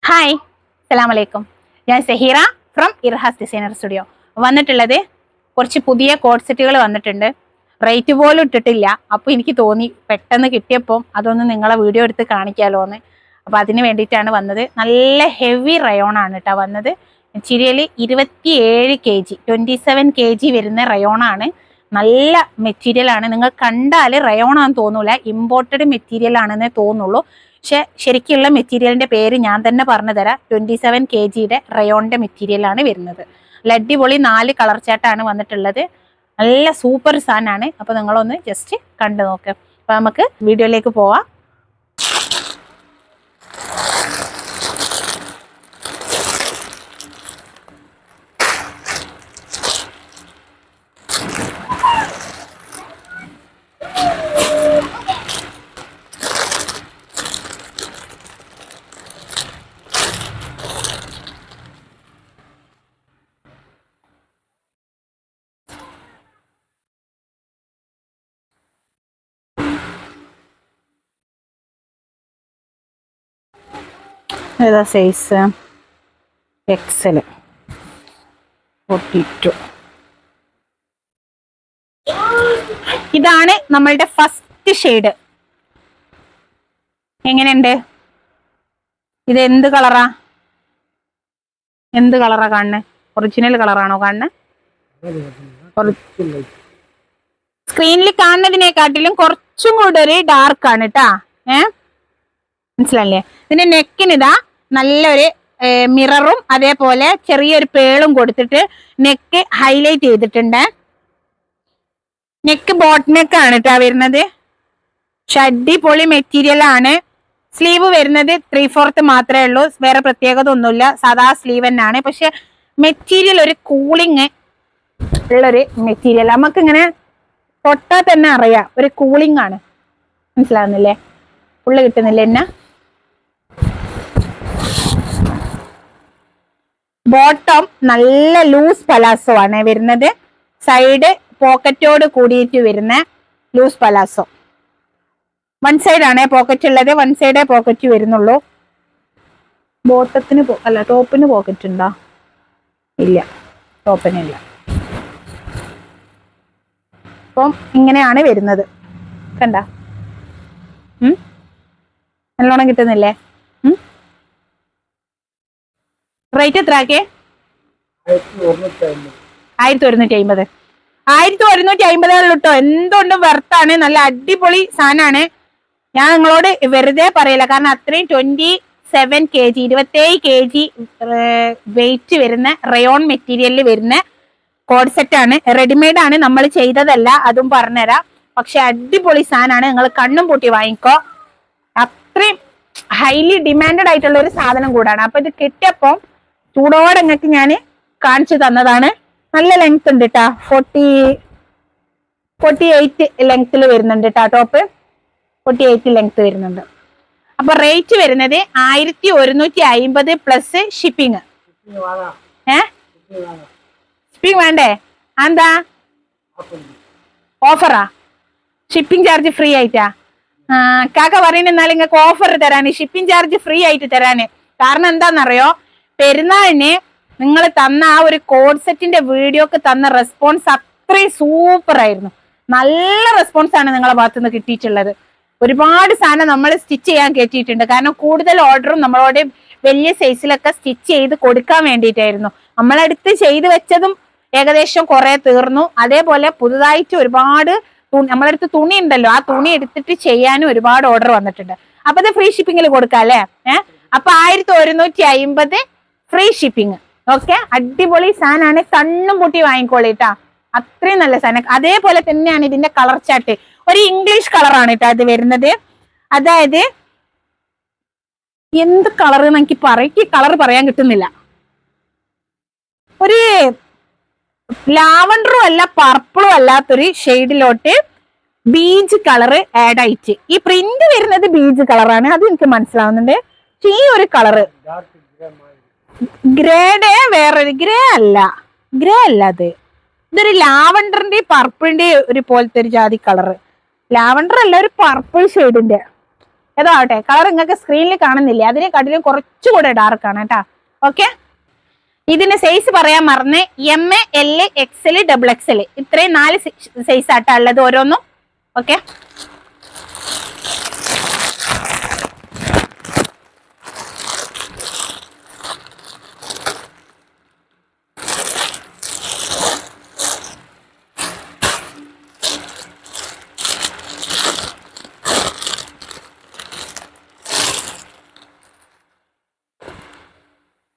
Hi, അസ്സലാമു അലൈക്കും. ഞാൻ സഹീറ ഫ്രം ഇർഹാസ് ഡിസൈനർ സ്റ്റുഡിയോ. വന്നിട്ടുള്ളത് കുറച്ച് പുതിയ കോഡ് സെറ്റുകൾ വന്നിട്ടുണ്ട്. റേറ്റ് പോലും ഇട്ടിട്ടില്ല. അപ്പോൾ എനിക്ക് തോന്നി പെട്ടെന്ന് കിട്ടിയപ്പോൾ അതൊന്ന് നിങ്ങളെ വീഡിയോ എടുത്ത് കാണിക്കാമല്ലോ എന്ന്. അപ്പോൾ അതിന് വേണ്ടിയിട്ടാണ് വന്നത്. നല്ല ഹെവി റയോൺ ആണ് കേട്ടോ വന്നത്. മെറ്റീരിയൽ 27 kg 27 kg വരുന്ന റയോണാണ്. നല്ല മെറ്റീരിയൽ ആണ്. നിങ്ങൾ കണ്ടാൽ റയോൺ ആണെന്ന് തോന്നൂല, ഇമ്പോർട്ടഡ് മെറ്റീരിയൽ ആണെന്നേ തോന്നുള്ളൂ. പക്ഷെ ശരിക്കുള്ള മെറ്റീരിയലിന്റെ പേര് ഞാൻ തന്നെ പറഞ്ഞു തരാം. 27 kgയുടെ റയോണിന്റെ മെറ്റീരിയൽ ആണ് വരുന്നത്. അടിപൊളി 4 കളർ ചാർട്ടാണ് വന്നിട്ടുള്ളത്. നല്ല സൂപ്പർ സാധനമാണ്. അപ്പൊ നിങ്ങളൊന്ന് ജസ്റ്റ് കണ്ടു നോക്ക്. അപ്പൊ നമുക്ക് വീഡിയോയിലേക്ക് പോവാം. ഏതാ സൈസ്? എക്സൽ 42. ഇതാണ് നമ്മളുടെ ഫസ്റ്റ് ഷെയ്ഡ്. എങ്ങനെയുണ്ട്? ഇത് എന്ത് കളറാ? എന്ത് കളറാ കാണുന്നത്? ഒറിജിനൽ കളറാണോ കാണുന്നത്? സ്ക്രീനിൽ കാണുന്നതിനെക്കാട്ടിലും കുറച്ചും കൂടെ ഒരു ഡാർക്ക് ആണ് കേട്ടാ. മനസ്സിലല്ലേ? ഇതിന്റെ നെക്കിനിതാ നല്ലൊരു മിററും അതേപോലെ ചെറിയൊരു പേളും കൊടുത്തിട്ട് നെക്ക് ഹൈലൈറ്റ് ചെയ്തിട്ടുണ്ട്. നെക്ക് ബോട്ട് നെക്കാണ് കേട്ടാ വരുന്നത്. അടിപൊളി മെറ്റീരിയൽ ആണ്. സ്ലീവ് വരുന്നത് 3/4 മാത്രമേ ഉള്ളൂ. വേറെ പ്രത്യേകത ഒന്നുമില്ല, സാധാ സ്ലീവ് തന്നെയാണ്. പക്ഷെ മെറ്റീരിയൽ ഒരു കൂളിങ് ഉള്ളൊരു മെറ്റീരിയൽ. നമുക്കിങ്ങനെ തൊട്ടാൽ തന്നെ അറിയാം ഒരു കൂളിംഗ് ആണ്. മനസ്സിലാവുന്നില്ലേ? ഉള്ളു കിട്ടുന്നില്ല എന്നാ. ബോട്ടം നല്ല ലൂസ് പലാസോ ആണ് വരുന്നത്. സൈഡ് പോക്കറ്റോട് കൂടിയിട്ട് വരുന്ന ലൂസ് പലാസോ. വൺ സൈഡ് ആണ് പോക്കറ്റ് ഉള്ളത്, വൺ സൈഡേ പോക്കറ്റ് വരുന്നുള്ളൂ. ബോട്ടത്തിന് അല്ല ടോപ്പിന് പോക്കറ്റ് ഉണ്ടോ? ഇല്ല, ടോപ്പിനില്ല. അപ്പം ഇങ്ങനെയാണ് വരുന്നത്. കണ്ട നല്ലോണം കിട്ടുന്നില്ലേ? റേറ്റ് എത്ര ആക്കേ? 1150. 1150 കേട്ടോ. എന്തുകൊണ്ടും വെർത്താണ്. നല്ല അടിപൊളി സാധനമാണ്. ഞാൻ നിങ്ങളോട് വെറുതെ പറയില്ല, കാരണം അത്രയും 27 kg 27 kg വെയിറ്റ് വരുന്ന റയോൺ മെറ്റീരിയലിൽ വരുന്ന കോഡ് സെറ്റ് ആണ്. റെഡിമെയ്ഡ് ആണ്, നമ്മൾ ചെയ്തതല്ല, അതും പറഞ്ഞുതരാം. പക്ഷെ അടിപൊളി സാധനമാണ്. നിങ്ങൾ കണ്ണും പൂട്ടി വാങ്ങിക്കോ. അത്രയും ഹൈലി ഡിമാൻഡഡ് ആയിട്ടുള്ള ഒരു സാധനം കൂടാണ്. അപ്പൊ ഇത് കിട്ടിയപ്പോ ചൂടോടെ നിങ്ങൾക്ക് ഞാൻ കാണിച്ചു തന്നതാണ്. നല്ല ലെങ്ത് ഉണ്ട് കേട്ടാ. 48 ലെങ്ത്തിൽ വരുന്നുണ്ട് കേട്ടാ. ടോപ്പ് 48 ലെങ്ത് വരുന്നുണ്ട്. അപ്പൊ റേറ്റ് വരുന്നത് 1150 പ്ലസ് ഷിപ്പിംഗ്. ഷിപ്പിംഗ് വേണ്ടേ? എന്താ ഓഫറാ? ഷിപ്പിംഗ് ചാർജ് ഫ്രീ ആയിട്ടാ? കാക്ക പറയുന്നത് എന്നാൽ നിങ്ങൾക്ക് ഓഫർ തരാന്, ഷിപ്പിംഗ് ചാർജ് ഫ്രീ ആയിട്ട് തരാന്. കാരണം എന്താണെന്നറിയോ? പെരുന്നാളിന് നിങ്ങൾ തന്ന ആ ഒരു കോഡ് സെറ്റിന്റെ വീഡിയോക്ക് തന്ന റെസ്പോൺസ് അത്രയും സൂപ്പർ ആയിരുന്നു. നല്ല റെസ്പോൺസ് ആണ് നിങ്ങളെ ഭാഗത്തു നിന്ന് കിട്ടിയിട്ടുള്ളത്. ഒരുപാട് സാധനം നമ്മൾ സ്റ്റിച്ച് ചെയ്യാൻ കയറ്റിയിട്ടുണ്ട്. കാരണം കൂടുതൽ ഓർഡറും നമ്മളോട് വലിയ സൈസിലൊക്കെ സ്റ്റിച്ച് ചെയ്ത് കൊടുക്കാൻ വേണ്ടിയിട്ടായിരുന്നു. നമ്മളടുത്ത് ചെയ്ത് വെച്ചതും ഏകദേശം കുറെ തീർന്നു. അതേപോലെ പുതുതായിട്ട് ഒരുപാട് നമ്മളടുത്ത് തുണി ഉണ്ടല്ലോ, ആ തുണി എടുത്തിട്ട് ചെയ്യാനും ഒരുപാട് ഓർഡർ വന്നിട്ടുണ്ട്. അപ്പൊ അത് ഫ്രീ ഷിപ്പിംഗിൽ കൊടുക്കാം അല്ലേ? അപ്പൊ 1150 ഫ്രീ ഷിപ്പിംഗ്. ഓക്കെ, അടിപൊളി സാധനമാണ്. കണ്ണും പൂട്ടി വാങ്ങിക്കോളിട്ടാ. അത്രയും നല്ല സാധനം. അതേപോലെ തന്നെയാണ് ഇതിന്റെ കളർ ചാർട്ട്. ഒരു ഇംഗ്ലീഷ് കളറാണ് കേട്ടോ അത് വരുന്നത്. അതായത് എന്ത് കളർ എനിക്ക് കളർ പറയാൻ കിട്ടുന്നില്ല. ഒരു ലാവണ്ടറും അല്ല പർപ്പിളും അല്ലാത്തൊരു ഷെയ്ഡിലോട്ട് ബീജ് കളർ ആഡ് ആയിട്ട് ഈ പ്രിന്റ് വരുന്നത് ബീജ് കളറാണ്. അത് എനിക്ക് മനസ്സിലാവുന്നുണ്ട്. പക്ഷെ ഈ ഒരു കളറ് ഗ്രേഡ് വേറൊരു ഗ്രേ അല്ല അത്. ഇതൊരു ലാവണ്ടറിന്റെ പർപ്പിളിന്റെ ഒരു പോലത്തെ ഒരു ജാതി കളറ്. ലാവണ്ടർ അല്ല, ഒരു പർപ്പിൾ ഷെയ്ഡിന്റെ. ഏതോ ആവട്ടെ, കളർ നിങ്ങൾക്ക് സ്ക്രീനിൽ കാണുന്നില്ലേ, അതിനെക്കാട്ടിലും കുറച്ചുകൂടെ ഡാർക്ക് ആണ് കേട്ടാ. ഓക്കെ, ഇതിന്റെ സൈസ് പറയാൻ മറന്ന്, എം, എൽ, XL, XXL ഇത്രയും 4 സൈസ് ആട്ടാ ഉള്ളത് ഓരോന്നും. ഓക്കെ,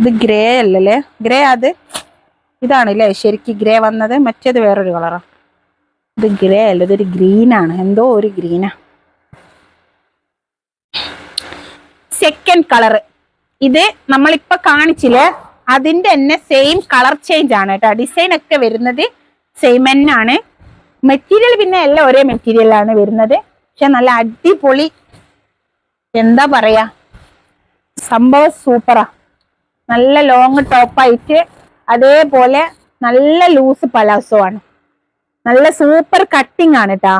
ഇത് ഗ്രേ അല്ലല്ലേ, ഗ്രേ അത് ഇതാണല്ലേ ശരിക്കും ഗ്രേ വന്നത്, മറ്റേത് വേറൊരു കളറാ. ഇത് ഗ്രേ അല്ല, ഇതൊരു ഗ്രീനാണ്, എന്തോ ഒരു ഗ്രീനാ. സെക്കൻഡ് കളർ ഇത് നമ്മളിപ്പോ കാണിച്ചില്ലേ, അതിന്റെ തന്നെ സെയിം കളർ ചേഞ്ച് ആണ് കേട്ടോ. ഡിസൈൻ ഒക്കെ വരുന്നത് സെയിം തന്നെയാണ്. മെറ്റീരിയൽ പിന്നെ എല്ലാം ഒരേ മെറ്റീരിയലാണ് വരുന്നത്. പക്ഷെ നല്ല അടിപൊളി, എന്താ പറയാ, സംഭവം സൂപ്പറാ. നല്ല ലോങ് ടോപ്പായിട്ട് അതേപോലെ നല്ല ലൂസ് പലാസോ ആണ്. നല്ല സൂപ്പർ കട്ടിങ് ആണ് കേട്ടാ.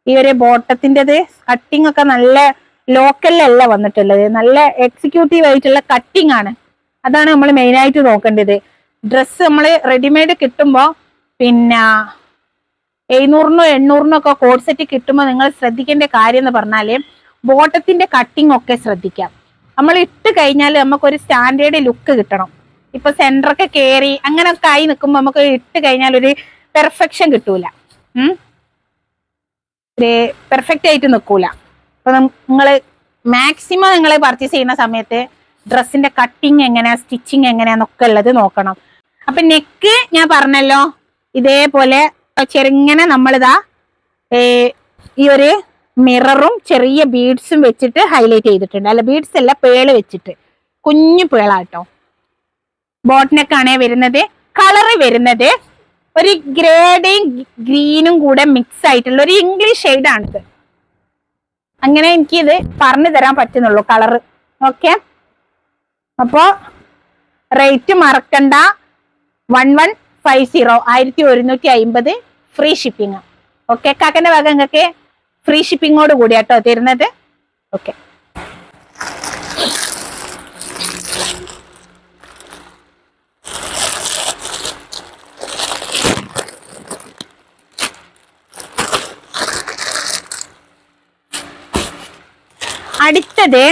ഈ ഒരു ബോട്ടത്തിൻ്റെത് കട്ടിങ് ഒക്കെ നല്ല ലോക്കലിലല്ല വന്നിട്ടുള്ളത്, നല്ല എക്സിക്യൂട്ടീവ് ആയിട്ടുള്ള കട്ടിങ് ആണ്. അതാണ് നമ്മൾ മെയിൻ ആയിട്ട് നോക്കേണ്ടത്. ഡ്രസ്സ് നമ്മൾ റെഡിമെയ്ഡ് കിട്ടുമ്പോൾ പിന്നെ 700-നും 800-നും ഒക്കെ കോഡ് സെറ്റ് കിട്ടുമ്പോൾ നിങ്ങൾ ശ്രദ്ധിക്കേണ്ട കാര്യം എന്ന് പറഞ്ഞാല് ബോട്ടത്തിന്റെ കട്ടിങ് ഒക്കെ ശ്രദ്ധിക്കാം. നമ്മൾ ഇട്ട് കഴിഞ്ഞാൽ നമുക്കൊരു സ്റ്റാൻഡേർഡ് ലുക്ക് കിട്ടണം. ഇപ്പൊ സെന്ററൊക്കെ കയറി അങ്ങനെയൊക്കെ ആയി നിൽക്കുമ്പോൾ നമുക്ക് ഇട്ട് കഴിഞ്ഞാൽ ഒരു പെർഫെക്ഷൻ കിട്ടൂല, പെർഫെക്റ്റ് ആയിട്ട് നിൽക്കൂല. അപ്പൊ നിങ്ങള് മാക്സിമം നിങ്ങൾ പർച്ചേസ് ചെയ്യുന്ന സമയത്ത് ഡ്രസ്സിന്റെ കട്ടിങ് എങ്ങനെയാ, സ്റ്റിച്ചിങ് എങ്ങനെയാന്നൊക്കെ ഉള്ളത് നോക്കണം. അപ്പൊ നെക്ക് ഞാൻ പറഞ്ഞല്ലോ, ഇതേപോലെ ചെറുങ്ങനെ നമ്മളിതാ ഈ ഒരു മിററും ചെറിയ ബീഡ്സും വെച്ചിട്ട് ഹൈലൈറ്റ് ചെയ്തിട്ടുണ്ട്. അല്ല, ബീഡ്സ് അല്ല, പേള് വെച്ചിട്ട്, കുഞ്ഞു പേളാട്ടോ. ബോട്ടിനൊക്കെയാണേ വരുന്നത്. കളറ് വരുന്നത് ഒരു ഗ്രേഡയും ഗ്രീനും കൂടെ മിക്സ് ആയിട്ടുള്ള ഒരു ഇംഗ്ലീഷ് ഷെയ്ഡാണിത്. അങ്ങനെ എനിക്ക് ഇത് പറഞ്ഞു തരാൻ പറ്റുന്നുള്ളൂ കളറ്. ഓക്കെ, അപ്പോ റേറ്റ് മറക്കണ്ട, 1150, 1150 ഫ്രീ ഷിപ്പിംഗ്. ഓക്കെ, കാക്കന്റെ വക നിങ്ങൾക്ക് ഫ്രീ ഷിപ്പിങ്ങോട് കൂടിയാട്ടോ തരുന്നത്. ഓക്കെ, അടുത്തത്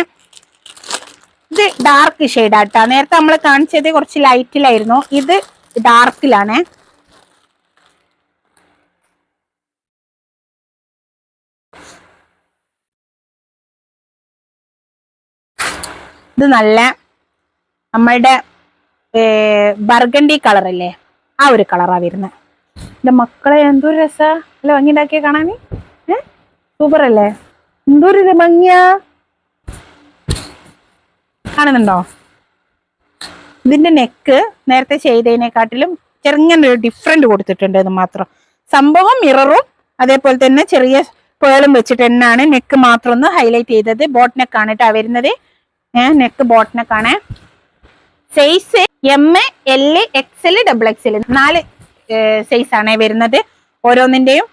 ഇത് ഡാർക്ക് ഷെയ്ഡാട്ടാ. നേരത്തെ നമ്മൾ കാണിച്ചത് കുറച്ച് ലൈറ്റിലായിരുന്നു, ഇത് ഡാർക്കിലാണ്. ഇത് നല്ല നമ്മളുടെ ബർഗണ്ടി കളർ അല്ലേ, ആ ഒരു കളറാ വരുന്നത്. എന്റെ മക്കളെ എന്തൊരു രസാ അല്ല ഭംഗി ഉണ്ടാക്കിയ കാണാൻ, സൂപ്പർ അല്ലേ, എന്തൊരു ഭംഗിയാ, കാണുന്നുണ്ടോ? ഇതിന്റെ നെക്ക് നേരത്തെ ചെയ്തതിനെക്കാട്ടിലും ചെറുങ്ങനെ ഒരു ഡിഫറെന്റ് കൊടുത്തിട്ടുണ്ട് എന്ന് മാത്രം. സംഭവം മിററും അതേപോലെ തന്നെ ചെറിയ പേളും വെച്ചിട്ട് തന്നെയാണ് നെക്ക് മാത്രം ഒന്ന് ഹൈലൈറ്റ് ചെയ്തത്. ബോട്ട് നെക്കാണ് കേട്ടോ വരുന്നത്. നെക്ക് ബോട്ട് നെക്കാണ്. Size M, L, XL, XXL 4 size ആണ് വരുന്നത് ഓരോന്നിന്റെയും.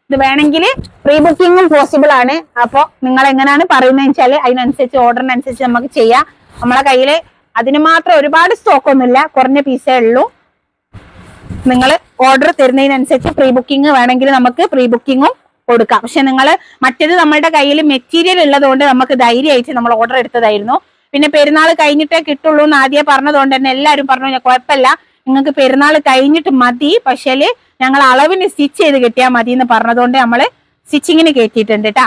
ഇത് വേണമെങ്കിൽ പ്രീ ബുക്കിങ്ങും പോസിബിൾ ആണ്. അപ്പോൾ നിങ്ങൾ എങ്ങനെയാണ് പറയുന്നത് വെച്ചാൽ അതിനനുസരിച്ച് ഓർഡറിനനുസരിച്ച് നമുക്ക് ചെയ്യാം. നമ്മളെ കയ്യിൽ അതിന് മാത്രം ഒരുപാട് സ്റ്റോക്ക് ഒന്നുമില്ല, കുറഞ്ഞ പീസേ ഉള്ളൂ. നിങ്ങൾ ഓർഡർ തരുന്നതിനനുസരിച്ച് പ്രീ ബുക്കിംഗ് വേണമെങ്കിൽ നമുക്ക് പ്രീ ബുക്കിങ്ങും കൊടുക്കാം. പക്ഷെ നിങ്ങൾ മറ്റേത് നമ്മളുടെ കയ്യിൽ മെറ്റീരിയൽ ഉള്ളതുകൊണ്ട് നമുക്ക് ധൈര്യമായിട്ട് നമ്മൾ ഓർഡർ എടുത്തതായിരുന്നു. പിന്നെ പെരുന്നാൾ കഴിഞ്ഞിട്ടേ കിട്ടുള്ളൂ എന്ന് ആദ്യം പറഞ്ഞതുകൊണ്ട് തന്നെ എല്ലാവരും പറഞ്ഞു കുഴപ്പമില്ല, നിങ്ങൾക്ക് പെരുന്നാൾ കഴിഞ്ഞിട്ട് മതി, പക്ഷേ ഞങ്ങൾ അളവിന് സ്റ്റിച്ച് ചെയ്ത് കിട്ടിയാൽ മതി എന്ന് പറഞ്ഞതുകൊണ്ട് നമ്മൾ സ്റ്റിച്ചിങ്ങിന് കയറ്റിയിട്ടുണ്ട് കേട്ടാ.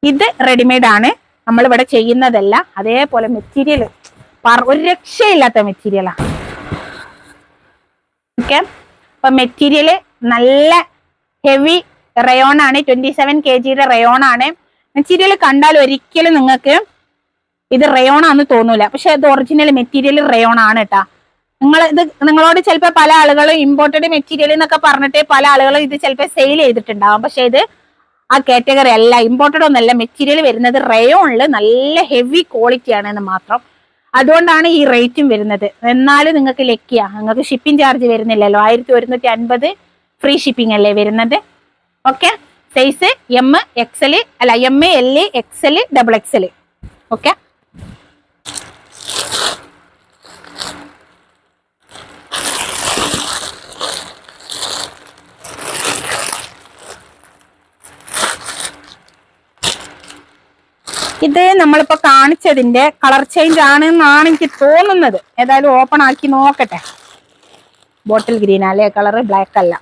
ഇത് റെഡിമെയ്ഡ് ആണ്, നമ്മൾ ഇവിടെ ചെയ്യുന്നതല്ല. അതേപോലെ മെറ്റീരിയൽ ഒരു രക്ഷയില്ലാത്ത മെറ്റീരിയലാ. ഓക്കെ, അപ്പൊ മെറ്റീരിയൽ നല്ല ഹെവി റയോൺ ആണ്, 27 kg റയോൺ ആണ്. മെറ്റീരിയൽ കണ്ടാൽ ഒരിക്കലും നിങ്ങൾക്ക് ഇത് റയോൺ ആണെന്ന് തോന്നൂല, പക്ഷെ അത് ഒറിജിനൽ മെറ്റീരിയൽ റയോൺ ആണ് കേട്ടാ. നിങ്ങളോട് ചിലപ്പോൾ പല ആളുകളും ഇമ്പോർട്ടഡ് മെറ്റീരിയൽ എന്നൊക്കെ പറഞ്ഞിട്ട് പല ആളുകളും ഇത് ചിലപ്പോൾ സെയിൽ ചെയ്തിട്ടുണ്ടാവും. പക്ഷെ ഇത് ആ കാറ്റഗറി അല്ല, ഇമ്പോർട്ടഡ് ഒന്നല്ല. മെറ്റീരിയൽ വരുന്നത് റയോണില് നല്ല ഹെവി ക്വാളിറ്റി ആണെന്ന് മാത്രം. അതുകൊണ്ടാണ് ഈ റേറ്റും വരുന്നത്. എന്നാലും നിങ്ങൾക്ക് ലക്കിയാ, നിങ്ങൾക്ക് ഷിപ്പിംഗ് ചാർജ് വരുന്നില്ലല്ലോ. 1150 ഫ്രീ ഷിപ്പിംഗ് അല്ലേ വരുന്നത്. ഓക്കെ, സൈസ് എം എക്സൽ അല്ല M L XL double XL. Okay, ഇത് നമ്മളിപ്പോ കാണിച്ചതിന്റെ കളർ ചേഞ്ച് ആണെന്നാണ് എനിക്ക് തോന്നുന്നത്. ഏതായാലും ഓപ്പൺ ആക്കി നോക്കട്ടെ. ബോട്ടിൽ ഗ്രീൻ അല്ലേ കളറ്, ബ്ലാക്ക് അല്ല.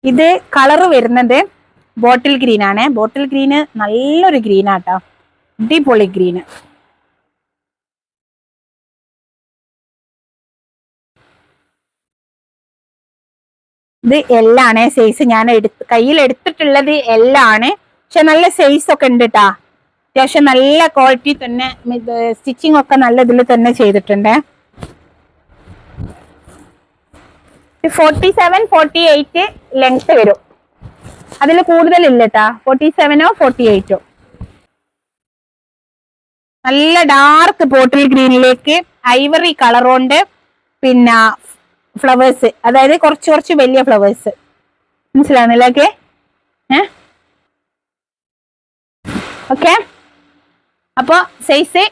ഇത് കളറ് വരുന്നത് ബോട്ടിൽ ഗ്രീൻ ആണ്. ബോട്ടിൽ ഗ്രീന് നല്ലൊരു ഗ്രീൻ ആട്ടോ, അടിപൊളി ഗ്രീന്. ഇത് എല്ലാണ് സൈസ്. ഞാൻ കയ്യിൽ എടുത്തിട്ടുള്ളത് എല്ലാണ്. പക്ഷെ നല്ല സൈസ് ഒക്കെ ഉണ്ട് കേട്ടാ. അത്യാവശ്യം നല്ല ക്വാളിറ്റി തന്നെ, സ്റ്റിച്ചിങ് ഒക്കെ നല്ല ഇതിൽ തന്നെ ചെയ്തിട്ടുണ്ട്. 47, 48 ലെങ്ത് വരും. അതിൽ കൂടുതലില്ല കേട്ടാ, 47ഓ 48ഓ. നല്ല ഡാർക്ക് ബോട്ടിൽ ഗ്രീനിലേക്ക് ഐവറി കളറുണ്ട്. പിന്നെ ഫ്ലവേഴ്സ്, അതായത് കുറച്ച് വലിയ ഫ്ലവേഴ്സ്. മനസ്സിലാവുന്നില്ലേ? ഓക്കെ, അപ്പൊ size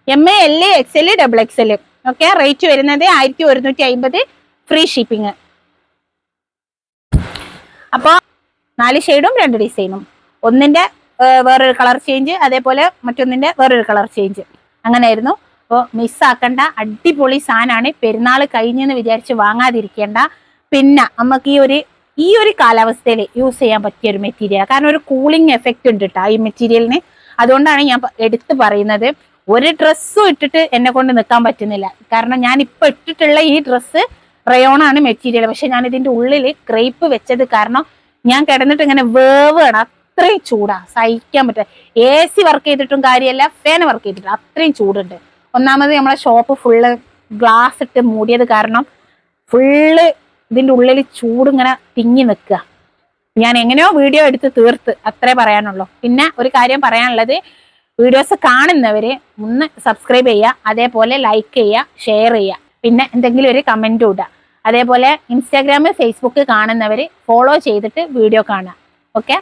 M L XL double XL. Okay, rate വരുന്നത് 1150, ഫ്രീ ഷിപ്പിംഗ്. അപ്പൊ 4 ഷെയ്ഡും 2 ഡിസൈനും. ഒന്നിന്റെ വേറൊരു കളർ ചേഞ്ച്, അതേപോലെ മറ്റൊന്നിന്റെ വേറൊരു കളർ ചേഞ്ച്. അങ്ങനെയായിരുന്നു. അപ്പോൾ മിസ്സാക്കണ്ട, അടിപൊളി സാധനമാണ്. പെരുന്നാൾ കഴിഞ്ഞെന്ന് വിചാരിച്ച് വാങ്ങാതിരിക്കേണ്ട. പിന്നെ നമുക്ക് ഈ ഒരു കാലാവസ്ഥയിൽ യൂസ് ചെയ്യാൻ പറ്റിയ ഒരു മെറ്റീരിയൽ. കാരണം ഒരു കൂളിംഗ് എഫക്റ്റ് ഉണ്ട് കേട്ടോ ഈ മെറ്റീരിയലിന്. അതുകൊണ്ടാണ് ഞാൻ എടുത്ത് പറയുന്നത്. ഒരു ഡ്രസ്സും ഇട്ടിട്ട് എന്നെ കൊണ്ട് നിൽക്കാൻ പറ്റുന്നില്ല. കാരണം ഞാൻ ഇപ്പൊ ഇട്ടിട്ടുള്ള ഈ ഡ്രസ്സ് റയോണാണ് മെറ്റീരിയൽ. പക്ഷെ ഞാൻ ഇതിന്റെ ഉള്ളിൽ ക്രേപ്പ് വെച്ചത് കാരണം ഞാൻ കിടന്നിട്ട് ഇങ്ങനെ വേവാണ്. അത്രയും ചൂടാ, സഹിക്കാൻ പറ്റില്ല. AC വർക്ക് ചെയ്തിട്ടും കാര്യമല്ല, ഫാൻ വർക്ക് ചെയ്തിട്ടും അത്രയും ചൂടുണ്ട്. ഒന്നാമത് നമ്മളെ ഷോപ്പ് ഫുള്ള് ഗ്ലാസ് ഇട്ട് മൂടിയത് കാരണം ഫുള്ള് ഇതിന്റെ ഉള്ളിൽ ചൂടിങ്ങനെ തിങ്ങി നിൽക്കുക. ഞാൻ എങ്ങനെയോ വീഡിയോ എടുത്ത് തീർത്ത്, അത്രേ പറയാനുള്ളൂ. പിന്നെ ഒരു കാര്യം പറയാനുള്ളത്, വീഡിയോസ് കാണുന്നവര് ഒന്ന് സബ്സ്ക്രൈബ് ചെയ്യുക, അതേപോലെ ലൈക്ക് ചെയ്യുക, ഷെയർ ചെയ്യുക, പിന്നെ എന്തെങ്കിലും ഒരു കമന്റ് ഇടുക. അതേപോലെ ഇൻസ്റ്റാഗ്രാം, ഫേസ്ബുക്ക് കാണുന്നവര് ഫോളോ ചെയ്തിട്ട് വീഡിയോ കാണുക. ഓക്കെ,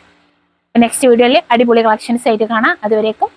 നെക്സ്റ്റ് വീഡിയോയിൽ അടിപൊളി കളക്ഷൻസ് ആയിട്ട് കാണാം. അതുവരേക്കും